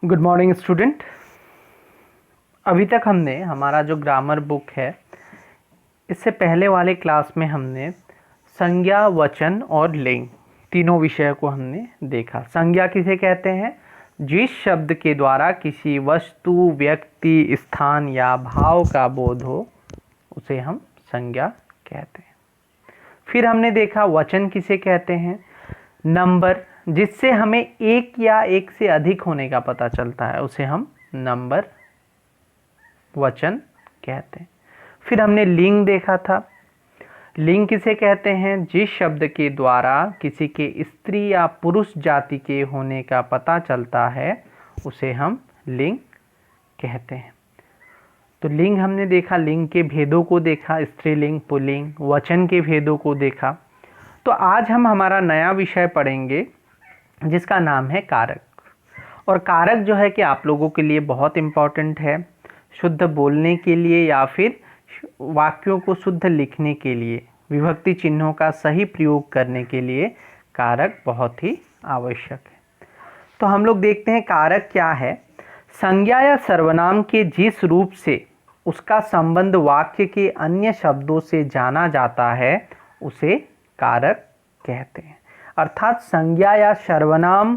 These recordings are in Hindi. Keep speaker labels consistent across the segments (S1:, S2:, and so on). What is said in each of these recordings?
S1: Good morning student. अभी तक हमने हमारा जो ग्रामर बुक है, इससे पहले वाले क्लास में हमने संज्ञा, वचन और लिंग तीनों विषय को हमने देखा। संज्ञा किसे कहते हैं? जिस शब्द के द्वारा किसी वस्तु, व्यक्ति, स्थान या भाव का बोध हो उसे हम संज्ञा कहते हैं। फिर हमने देखा वचन किसे कहते हैं? नंबर, जिससे हमें एक या एक से अधिक होने का पता चलता है उसे हम नंबर वचन कहते हैं। फिर हमने लिंग देखा था। लिंग किसे कहते हैं? जिस शब्द के द्वारा किसी के स्त्री या पुरुष जाति के होने का पता चलता है उसे हम लिंग कहते हैं। तो लिंग हमने देखा, लिंग के भेदों को देखा, स्त्रीलिंग, पुल्लिंग, वचन के भेदों को देखा। तो आज हम हमारा नया विषय पढ़ेंगे जिसका नाम है कारक। और कारक जो है कि आप लोगों के लिए बहुत इम्पॉर्टेंट है, शुद्ध बोलने के लिए या फिर वाक्यों को शुद्ध लिखने के लिए, विभक्ति चिन्हों का सही प्रयोग करने के लिए कारक बहुत ही आवश्यक है। तो हम लोग देखते हैं कारक क्या है। संज्ञा या सर्वनाम के जिस रूप से उसका संबंध वाक्य के अन्य शब्दों से जाना जाता है उसे कारक कहते हैं। अर्थात संज्ञा या सर्वनाम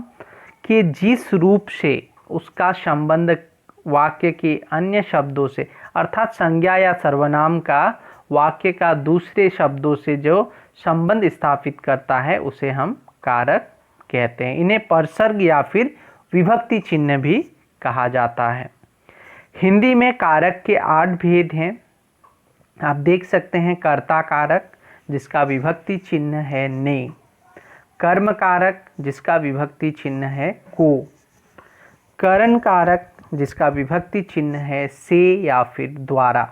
S1: के जिस रूप से उसका संबंध वाक्य के अन्य शब्दों से, अर्थात संज्ञा या सर्वनाम का वाक्य का दूसरे शब्दों से जो संबंध स्थापित करता है उसे हम कारक कहते हैं। इन्हें परसर्ग या फिर विभक्ति चिन्ह भी कहा जाता है। हिंदी में कारक के 8 भेद हैं। आप देख सकते हैं कर्ता कारक जिसका विभक्ति चिन्ह है ने, कर्म कारक जिसका विभक्ति चिन्ह है को, करण कारक जिसका विभक्ति चिन्ह है से या फिर द्वारा,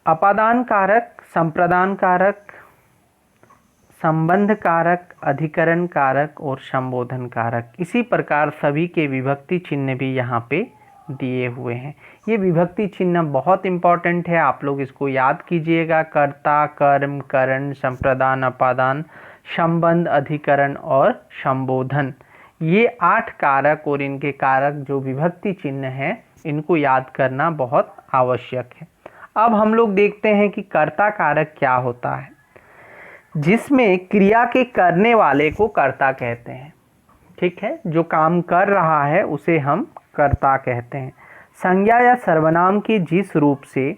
S1: अपादान कारक, संप्रदान कारक, संबंध कारक, अधिकरण कारक और संबोधन कारक। इसी प्रकार सभी के विभक्ति चिन्ह भी यहाँ पे दिए हुए हैं। ये विभक्ति चिन्ह बहुत इम्पॉर्टेंट है, आप लोग इसको याद कीजिएगा। कर्ता, कर्म, करण, संप्रदान, अपादान, संबंध, अधिकरण और संबोधन, ये 8 कारक और इनके कारक जो विभक्ति चिन्ह हैं इनको याद करना बहुत आवश्यक है। अब हम लोग देखते हैं कि कर्ता कारक क्या होता है, जिसमें क्रिया के करने वाले को कर्ता कहते हैं। ठीक है, जो काम कर रहा है उसे हम कर्ता कहते हैं। संज्ञा या सर्वनाम के जिस रूप से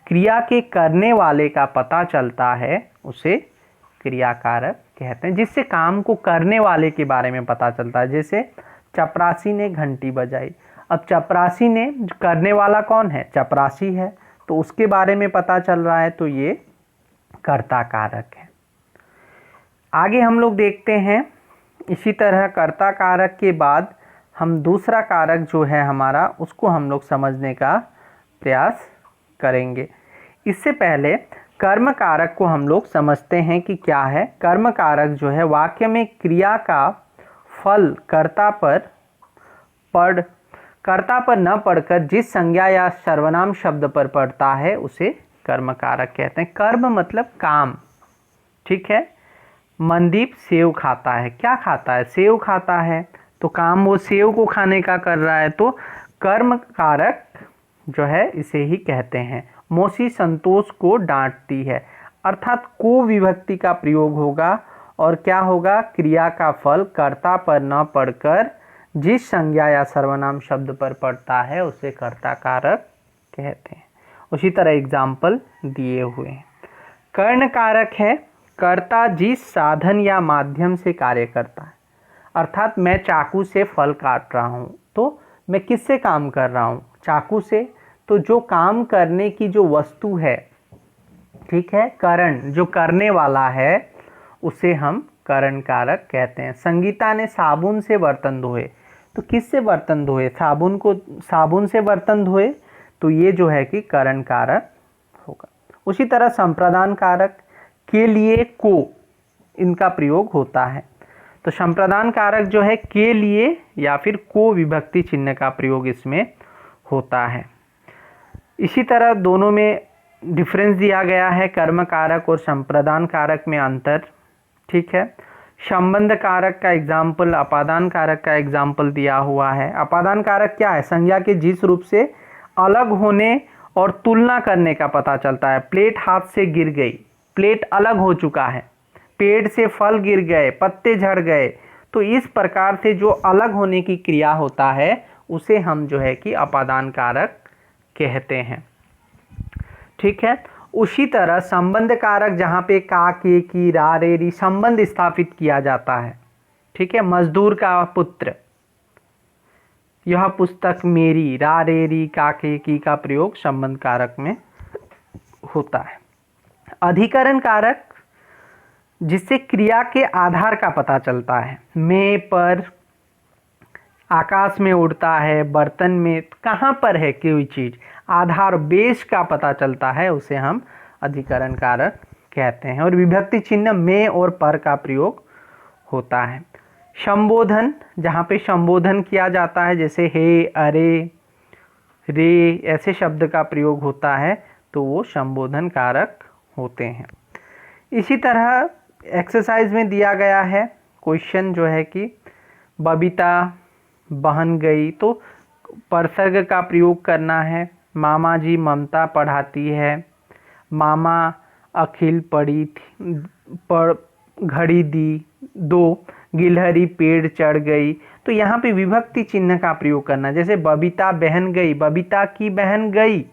S1: क्रिया के करने वाले का पता चलता है उसे क्रियाकारक कहते हैं, जिससे काम को करने वाले के बारे में पता चलता है। जैसे चपरासी ने घंटी बजाई, अब चपरासी ने करने वाला कौन है? चपरासी है, तो उसके बारे में पता चल रहा है, तो ये कर्ता कारक है। आगे हम लोग देखते हैं, इसी तरह कर्ता कारक के बाद हम दूसरा कारक जो है हमारा उसको हम लोग समझने का प्रयास करेंगे। इससे पहले कर्म कारक को हम लोग समझते हैं कि क्या है। कर्म कारक जो है वाक्य में क्रिया का फल कर्ता पर न पढ़कर जिस संज्ञा या सर्वनाम शब्द पर पड़ता है उसे कर्म कारक कहते हैं। कर्म मतलब काम। ठीक है, मनदीप सेव खाता है। क्या खाता है? सेव खाता है, तो काम वो सेव को खाने का कर रहा है, तो कर्म कारक जो है इसे ही कहते हैं। मौसी संतोष को डांटती है, अर्थात को विभक्ति का प्रयोग होगा और क्या होगा? क्रिया का फल कर्ता पर न पढ़कर जिस संज्ञा या सर्वनाम शब्द पर पड़ता है उसे कर्ता कारक कहते हैं। उसी तरह एग्जाम्पल दिए हुए हैं। कर्ण कारक है, कर्ता जिस साधन या माध्यम से कार्य करता है। अर्थात मैं चाकू से फल काट रहा हूँ, तो मैं किससे काम कर रहा हूँ? चाकू से। तो जो काम करने की जो वस्तु है, ठीक है, करण जो करने वाला है उसे हम करण कारक कहते हैं। संगीता ने साबुन से बर्तन धोए, तो किससे बर्तन धोए? साबुन से बर्तन धोए, तो ये जो है कि करण कारक होगा। उसी तरह संप्रदान कारक के लिए को इनका प्रयोग होता है, तो संप्रदान कारक जो है के लिए या फिर को विभक्ति चिन्ह का प्रयोग इसमें होता है। इसी तरह दोनों में डिफरेंस दिया गया है, कर्म कारक और संप्रदान कारक में अंतर। ठीक है, संबंध कारक का एग्जाम्पल, अपादान कारक का एग्जाम्पल दिया हुआ है। अपादान कारक क्या है? संज्ञा के जिस रूप से अलग होने और तुलना करने का पता चलता है। प्लेट हाथ से गिर गई, प्लेट अलग हो चुका है। पेड़ से फल गिर गए, पत्ते झड़ गए। तो इस प्रकार से जो अलग होने की क्रिया होता है उसे हम जो है कि अपादान कारक कहते हैं। ठीक है। उसी तरह संबंध कारक जहाँ पे का, के, की, रा, रे, री संबंध स्थापित किया जाता है। ठीक है। मजदूर का पुत्र, यह पुस्तक मेरी, रा, रे, री, का, के, की का प्रयोग संबंध कारक में होता है। अधिकरण कारक जिससे क्रिया के आधार का पता चलता है। मैं पर, आकाश में उड़ता है, बर्तन में, कहाँ पर है कोई चीज़, आधार बेस का पता चलता है, उसे हम अधिकरण कारक कहते हैं। और विभक्ति चिन्ह में और पर का प्रयोग होता है। संबोधन, जहाँ पे संबोधन किया जाता है, जैसे हे, अरे, रे ऐसे शब्द का प्रयोग होता है, तो वो संबोधन कारक होते हैं। इसी तरह एक्सरसाइज में दिया गया है क्वेश्चन जो है कि बबीता बहन गई, तो परसर्ग का प्रयोग करना है। मामा जी ममता पढ़ाती है, मामा अखिल पढ़ी थी, घड़ी दी, 2 गिलहरी पेड़ चढ़ गई। तो यहाँ पे विभक्ति चिन्ह का प्रयोग करना, जैसे बबीता बहन गई, बबीता की बहन गई।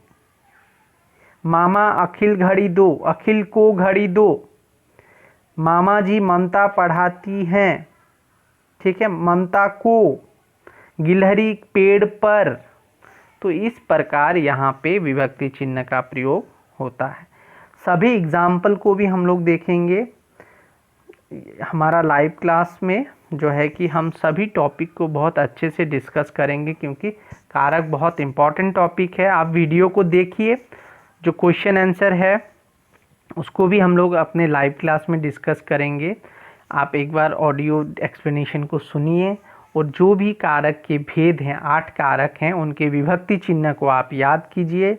S1: मामा अखिल घड़ी दो, अखिल को घड़ी दो। मामा जी ममता पढ़ाती हैं, ठीक है, ममता को। गिलहरी पेड़ पर। तो इस प्रकार यहाँ पे विभक्ति चिन्ह का प्रयोग होता है। सभी एग्जाम्पल को भी हम लोग देखेंगे हमारा लाइव क्लास में, जो है कि हम सभी टॉपिक को बहुत अच्छे से डिस्कस करेंगे, क्योंकि कारक बहुत इम्पॉर्टेंट टॉपिक है। आप वीडियो को देखिए, जो क्वेश्चन आंसर है उसको भी हम लोग अपने लाइव क्लास में डिस्कस करेंगे। आप एक बार ऑडियो एक्सप्लेनेशन को सुनिए, और जो भी कारक के भेद हैं, 8 कारक हैं, उनके विभक्ति चिन्ह को आप याद कीजिए।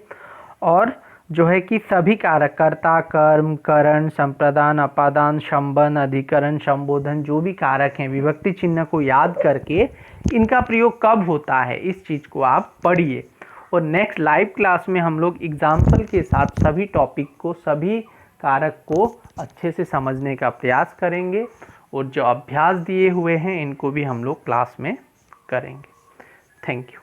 S1: और जो है कि सभी कारक, कर्ता, कर्म, करण, संप्रदान, अपादान, संबंध, अधिकरण, संबोधन, जो भी कारक हैं, विभक्ति चिन्ह को याद करके इनका प्रयोग कब होता है, इस चीज़ को आप पढ़िए। और नेक्स्ट लाइव क्लास में हम लोग एग्जाम्पल के साथ सभी टॉपिक को, सभी कारक को अच्छे से समझने का प्रयास करेंगे, और जो अभ्यास दिए हुए हैं इनको भी हम लोग क्लास में करेंगे। Thank you.